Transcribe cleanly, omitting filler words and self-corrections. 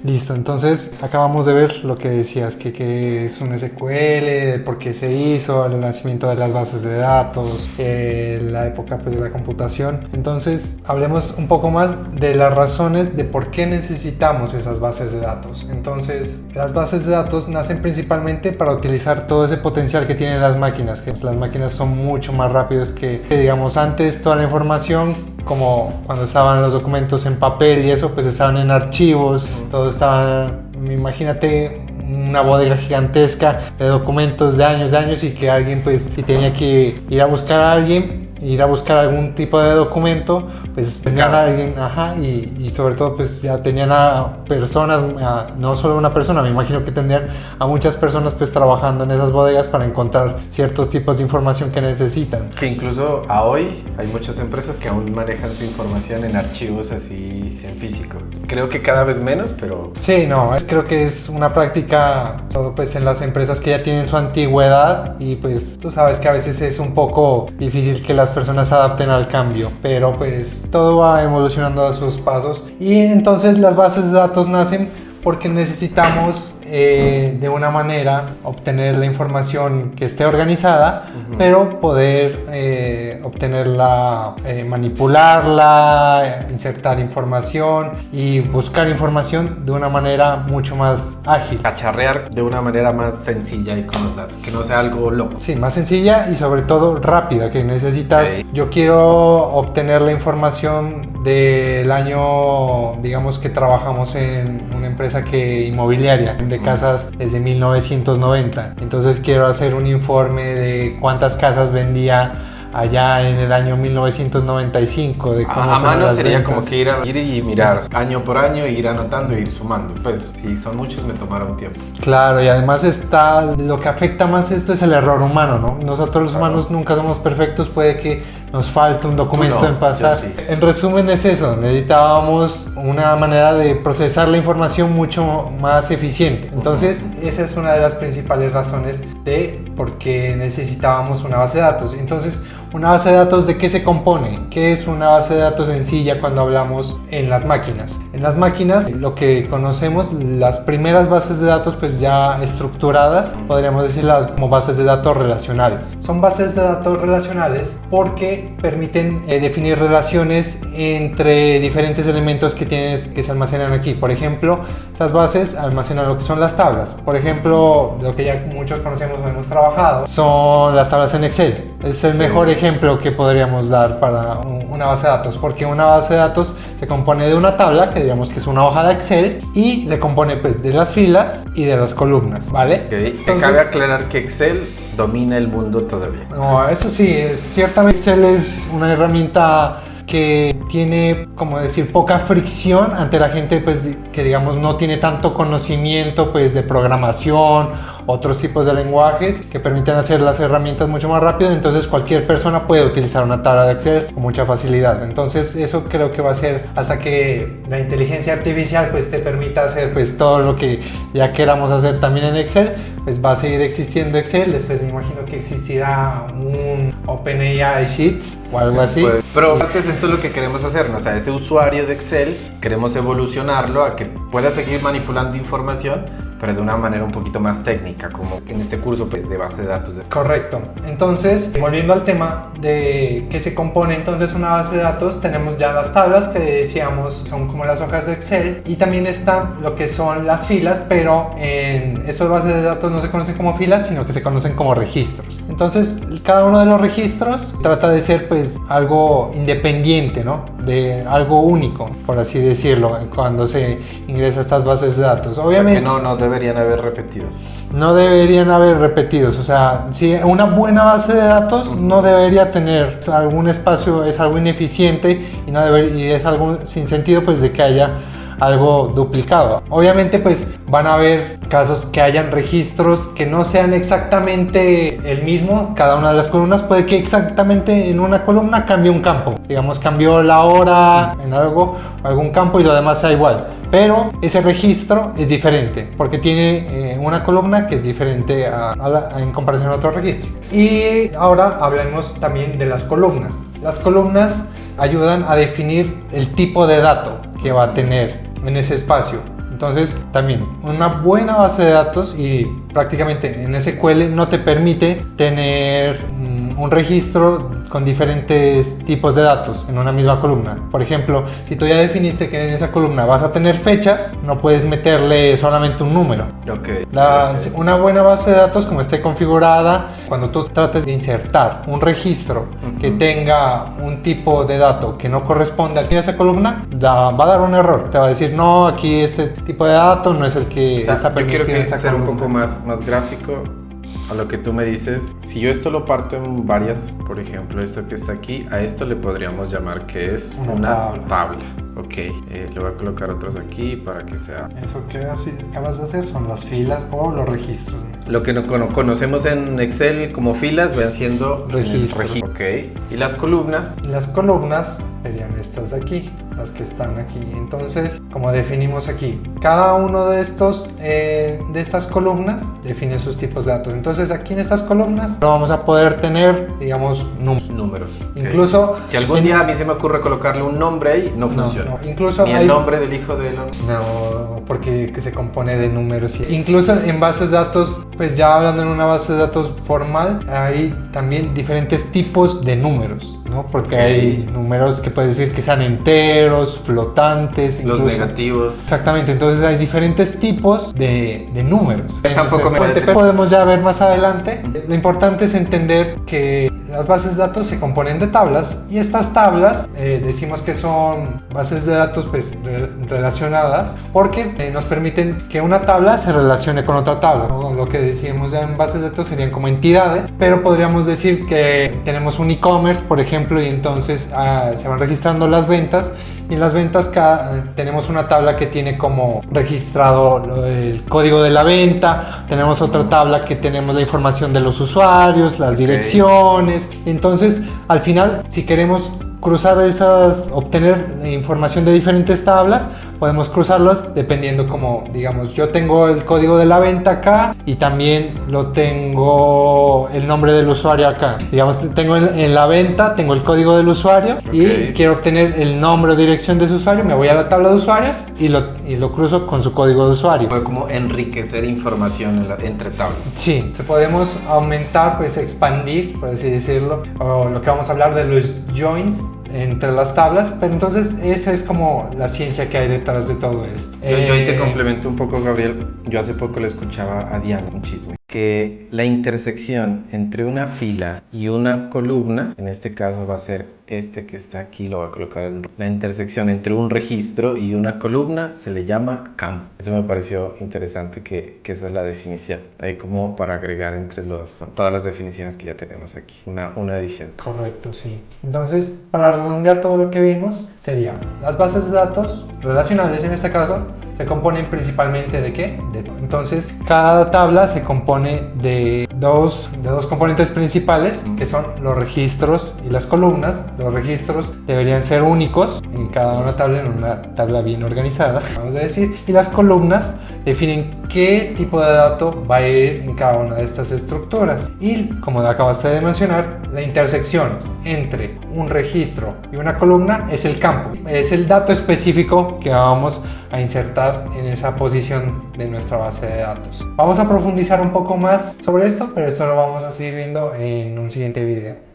Listo, entonces acabamos de ver lo que decías, que es un SQL, de por qué se hizo, el nacimiento de las bases de datos, la época pues, de la computación. Entonces hablemos un poco más de las razones de por qué necesitamos esas bases de datos. Entonces las bases de datos nacen principalmente para utilizar todo ese potencial que tienen las máquinas, que las máquinas son mucho más rápidos que digamos antes. Toda la información, como cuando estaban los documentos en papel y eso, pues estaban en archivos, todo estaba, imagínate una bodega gigantesca de documentos de años y que alguien pues si tenía que ir a buscar a alguien, ir a buscar algún tipo de documento, pues tenían a alguien, y sobre todo pues ya tenían a personas, no solo una persona, me imagino que tendrían a muchas personas pues trabajando en esas bodegas para encontrar ciertos tipos de información que necesitan. Que incluso a hoy hay muchas empresas que aún manejan su información en archivos así en físico. Creo que cada vez menos, pero... Sí, no, creo que es una práctica, todo pues en las empresas que ya tienen su antigüedad y pues tú sabes que a veces es un poco difícil que las personas se adapten al cambio, pero pues todo va evolucionando a sus pasos y entonces las bases de datos nacen porque necesitamos de una manera obtener la información que esté organizada, pero poder obtenerla, manipularla, insertar información y buscar información de una manera mucho más ágil. Cacharrear de una manera más sencilla y con los datos, que no sea algo loco. Sí, más sencilla y sobre todo rápida, que necesitas. Yo quiero obtener la información del año, digamos que trabajamos en una empresa inmobiliaria de casas desde 1990. Entonces quiero hacer un informe de cuántas casas vendía allá en el año 1995. De cómo a mano sería ventas. como que ir y mirar año por año, ir anotando e ir sumando. Pues si son muchos me tomará un tiempo. Claro, y además lo que afecta más esto es el error humano, ¿no? Nosotros los humanos nunca somos perfectos, puede que nos falte un documento en pasar. Sí. En resumen es eso, necesitábamos una manera de procesar la información mucho más eficiente. Entonces esa es una de las principales razones de por qué necesitábamos una base de datos. Entonces, ¿una base de datos de qué se compone? ¿Qué es una base de datos sencilla cuando hablamos en las máquinas? En las máquinas, lo que conocemos, las primeras bases de datos pues ya estructuradas, podríamos decirlas como bases de datos relacionales. Son bases de datos relacionales porque permiten definir relaciones entre diferentes elementos que se almacenan aquí. Por ejemplo, esas bases almacenan lo que son las tablas. Por ejemplo, lo que ya muchos conocemos o hemos trabajado son las tablas en Excel. Es el mejor ejemplo que podríamos dar para una base de datos, porque una base de datos se compone de una tabla, que digamos que es una hoja de Excel, y se compone pues de las filas y de las columnas, ¿vale? Okay. Entonces, cabe aclarar que Excel domina el mundo todavía. No, eso sí, ciertamente Excel es una herramienta que tiene, como decir, poca fricción ante la gente pues, que digamos no tiene tanto conocimiento pues, de programación, otros tipos de lenguajes que permiten hacer las herramientas mucho más rápido. Entonces cualquier persona puede utilizar una tabla de Excel con mucha facilidad. Entonces eso creo que va a ser hasta que la inteligencia artificial pues te permita hacer pues todo lo que ya queramos hacer también en Excel, pues va a seguir existiendo Excel. Después me imagino que existirá un OpenAI Sheets o algo así. Pero antes esto es lo que queremos hacer, ¿no? O sea, ese usuario de Excel queremos evolucionarlo a que pueda seguir manipulando información, pero de una manera un poquito más técnica, como en este curso pues, de base de datos. Correcto. Entonces, volviendo al tema de qué se compone entonces una base de datos, tenemos ya las tablas que decíamos son como las hojas de Excel, y también están lo que son las filas, pero en esas bases de datos no se conocen como filas, sino que se conocen como registros. Entonces, cada uno de los registros trata de ser pues algo independiente, ¿no? De algo único, por así decirlo, cuando se ingresa a estas bases de datos. Obviamente, o sea, que no deberían haber repetidos. No deberían haber repetidos, o sea, si una buena base de datos no debería tener algún espacio, es algo ineficiente y es algo sin sentido pues de que haya algo duplicado. Obviamente pues van a haber casos que hayan registros que no sean exactamente el mismo, cada una de las columnas puede que exactamente en una columna cambie un campo, digamos cambió la hora en algún campo y lo demás sea igual, pero ese registro es diferente porque tiene una columna que es diferente en comparación a otro registro. Y ahora hablemos también de las columnas. Las columnas ayudan a definir el tipo de dato que va a tener en ese espacio. Entonces, también una buena base de datos, y prácticamente en SQL no te permite tener un registro con diferentes tipos de datos en una misma columna. Por ejemplo, si tú ya definiste que en esa columna vas a tener fechas, no puedes meterle solamente un número. Una buena base de datos, como esté configurada, cuando tú trates de insertar un registro que tenga un tipo de dato que no corresponde a esa columna, va a dar un error. Te va a decir, no, aquí este tipo de dato no es el que está permitido. Yo quiero en esa ser un columna. poco más gráfico. A lo que tú me dices, si yo esto lo parto en varias, por ejemplo, esto que está aquí, a esto le podríamos llamar que es una tabla. Ok, le voy a colocar otros aquí para que sea... Eso que acabas de hacer son las filas o los registros. Lo que conocemos en Excel como filas van siendo registros. Ok, y las columnas. Las columnas serían estas de aquí, las que están aquí. Entonces, como definimos aquí, cada uno de estas columnas define sus tipos de datos. Entonces, aquí en estas columnas no vamos a poder tener, digamos, números. Okay. Incluso si algún día a mí se me ocurre colocarle un nombre ahí, no funciona. Incluso ni el nombre del hijo de Elon. No, porque se compone de números. Incluso en bases de datos, pues ya hablando en una base de datos formal, hay también diferentes tipos de números, ¿no? Porque hay números que puedes decir que sean enteros, flotantes, los negativos. Exactamente, entonces hay diferentes tipos de números. Tampoco podemos ya ver más adelante. Lo importante es entender que las bases de datos se componen de tablas, y estas tablas decimos que son bases de datos pues relacionadas porque nos permiten que una tabla se relacione con otra tabla, ¿no? Lo que decíamos ya en bases de datos serían como entidades, pero podríamos decir que tenemos un e-commerce, por ejemplo, y entonces se van registrando las ventas. Y en las ventas tenemos una tabla que tiene como registrado el código de la venta, tenemos otra tabla que tenemos la información de los usuarios, las direcciones. Entonces, al final, si queremos cruzar obtener información de diferentes tablas, podemos cruzarlas dependiendo, como digamos, yo tengo el código de la venta acá y también lo tengo el nombre del usuario acá. Digamos, tengo en la venta, tengo el código del usuario y quiero obtener el nombre o dirección de su usuario, me voy a la tabla de usuarios y lo cruzo con su código de usuario. Puede como enriquecer información entre tablas. Sí, podemos aumentar, pues expandir, por así decirlo, o lo que vamos a hablar de los joins entre las tablas, pero entonces esa es como la ciencia que hay detrás de todo esto. Yo ahí te complemento un poco, Gabriel. Yo hace poco le escuchaba a Diana un chisme, que la intersección entre una fila y una columna, en este caso va a ser este que está aquí, lo voy a colocar la intersección entre un registro y una columna se le llama campo. Eso me pareció interesante, que esa es la definición, ahí como para agregar entre todas las definiciones que ya tenemos aquí, una edición. Correcto, sí. Entonces, para redondear todo lo que vimos, sería las bases de datos relacionales, en este caso, se componen principalmente ¿de qué? Entonces, cada tabla se compone de dos componentes principales, que son los registros y las columnas. Los registros deberían ser únicos en cada una tabla, en una tabla bien organizada, vamos a decir, y las columnas definen qué tipo de dato va a ir en cada una de estas estructuras. Y, como acabaste de mencionar, la intersección entre un registro y una columna es el campo, es el dato específico que vamos a insertar en esa posición de nuestra base de datos. Vamos a profundizar un poco más sobre esto, pero esto lo vamos a seguir viendo en un siguiente video.